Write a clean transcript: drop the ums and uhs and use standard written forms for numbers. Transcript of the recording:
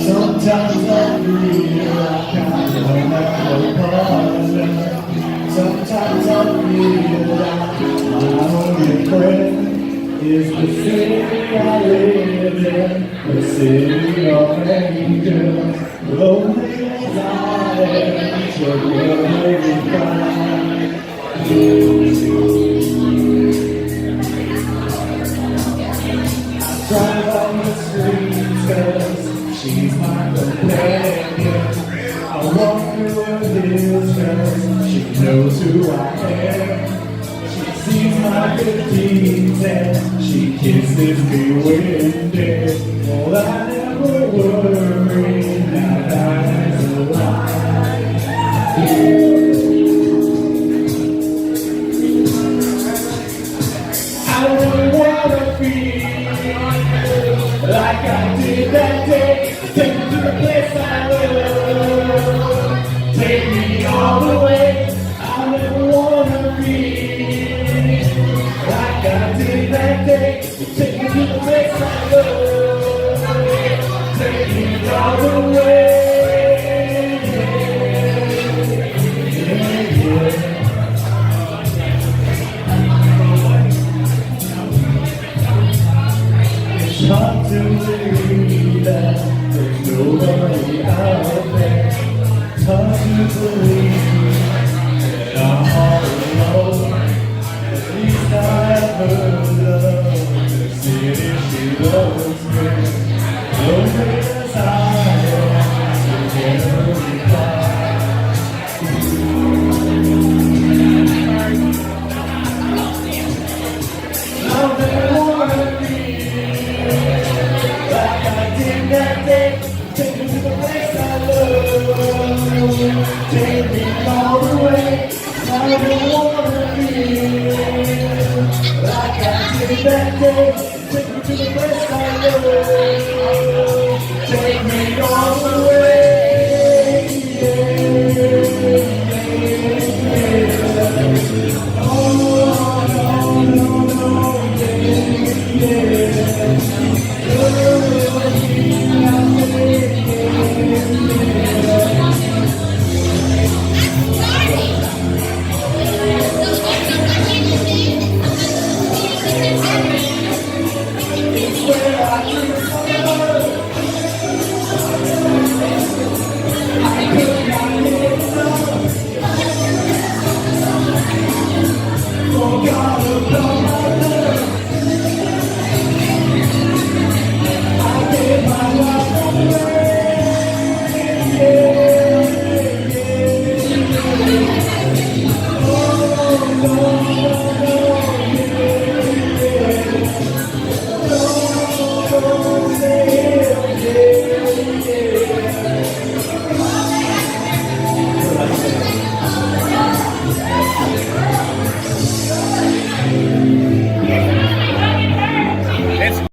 Sometimes I feel like I'm a partner. Sometimes I feel like my only friend is the city I live in, the city of angels. Lonely as I am, so will be fine. I drive on the streets 'cause she's my companion. I walk through her hills 'cause she knows who I am. She sees my good deeds and she kisses me winded. Oh, I never worry, now that is a lie. I don't wanna feel like I did that day. Take me to the place I love. Take me all the way. I never wanna be like I did that day. Take me to the place I love. Take me all the way. It's hard to believe that there's nobody out there. It's hard to believe that I'm all alone. At least I ever loved the city she loves me. Lonely as I am, so never reply. I never wanna be like I did that day. Take me to the place I love. Take me all the way. I don't wanna be like I did that day. Take me to the place